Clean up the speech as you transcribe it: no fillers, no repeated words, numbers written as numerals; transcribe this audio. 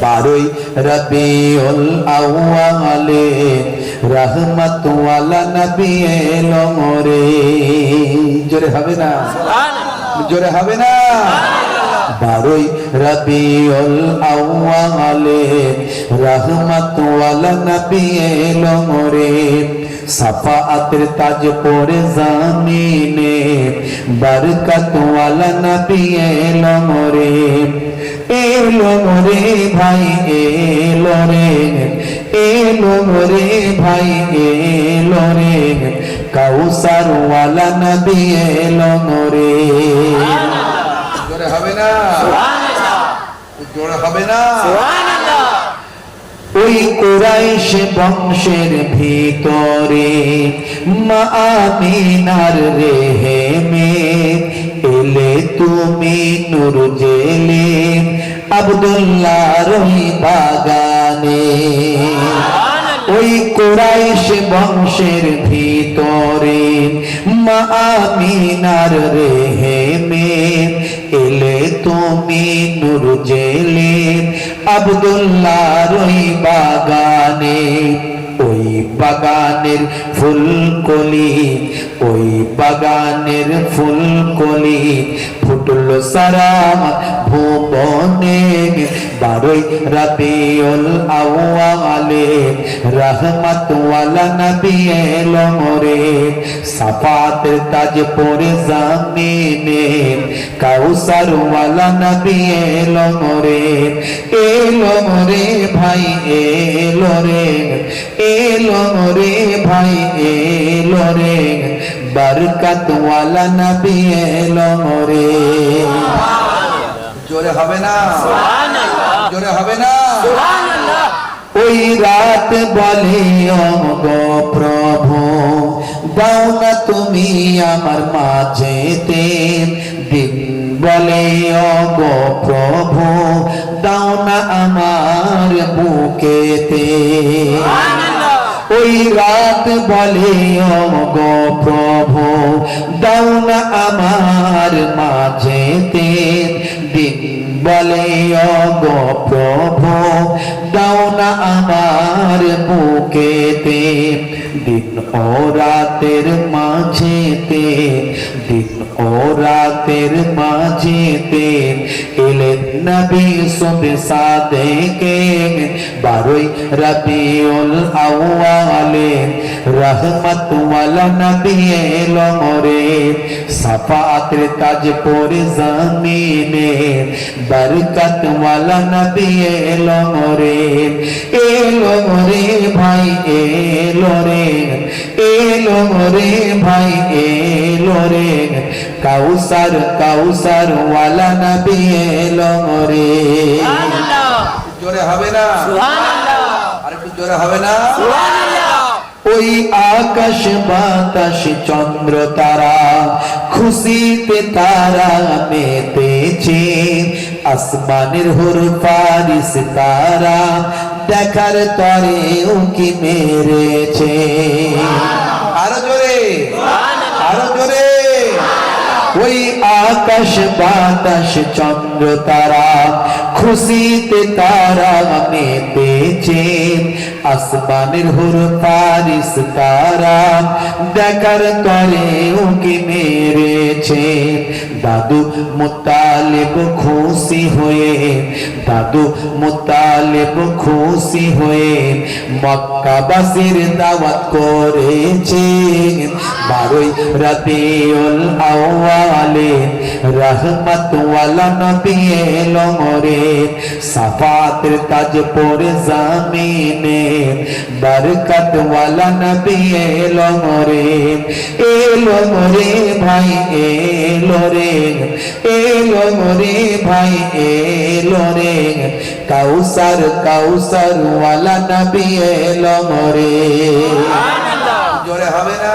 12ই রবিউল আউয়ালে রহমত ওয়ালা নবী এলো রে। জোরে হবে না? জোরে হবে না? 12ই রবিউল আউয়ালে রহমত ওয়ালা নবী এলো রে। সাফাআতের তাজ পরে জামিনে বরকত ওয়ালা নবী এলো রে। এলো রে ভাই এলো রে, এলো রে ভাই এলো রে, কাউসার ওয়ালা নবী এলো রে। জোরে হবে না? জোরে হবে না? ওই কুরাইশ বংশের ভিতরে মা আমিনার রেহেমে এলে তুমি নূর জেলে আব্দুল্লাহর বাগানে। ওই কুরাইশ বংশের ভিতরে মা আমিনার রেহেমে এলে তুমি নূর জেলে আব্দুল্লাহর বাগানে। ওই বাগানের ফুলকলি, ওই বাগানের ফুলকলি ফুটল সারা ভুবনে। 12ই রবিউল আউয়ালে রহমত ওয়ালা নবী এলো রে। সাফাতের তাজ পরে জামিনে কাউসার ওয়ালা নবী এলো রে। এলো রে ভাই এলো রে, এলো রে ভাই এলো রে, বরকত ওয়ালা নবী এলো রে। জোরে হবে না? জোরে হবে না? ওই রাত বলে গো প্রভু দাও না তুমি আমার মাঝেতে। দিন বলে গো প্রভু দাও না আমার বুকেতে। ওই রাত বলে গো প্রভু দাও না আমার মাঝেতে। দিন বলে গো প্রভু দাও না আমার বুকেতে। দিন ও রাতের মাঝেতে, দিন ও রাতের মাঝেতে এলেন নবী সুবহ সাদেকে। 12ই রবিউল আউয়ালে রহমত ওয়ালা নবী এলো রে। সাফাতের তাজ পরে জামিনে বরকত ওয়ালা নবী এলো রে। এলো রে ভাই এলো রে, এলো রে ভাই এলো রে, কাউসার কাউসার ওয়ালা নবী এলো রে। জোরে হবে না? আর একটু জোরে হবে না? ওই আকাশ বাতাস চন্দ্র তারা খুশিতে তারা মেতেছে। আসমানের হুর ফারিস তারা দেখার তরে উকি মেরেছে। আরো জোরে, আরো জোরে। ওই আকাশ বাতাস চন্দ্র তারা খুশিতে তারা মেতেছে। আসমানের হুর ফারিস তারা দেখার তরে উকি মেরেছে। দাদু মুতালিব খুশি হয়ে, দাদু মুতালিব খুশি হয়ে মক্কাবাসীর দাওয়াত করেছে। 12ই রবিউল আউয়ালে রহমত ওয়ালা নবী এলো রে। সাফাতের তাজ পরে জামিনে বরকত ওয়ালা নবী এলো রে। এলো রে ভাই এলো রে, এলো রে ভাই এলো রে, কাউসার কাউসার ওয়ালা নবী এলো রে। জোরে হবে না?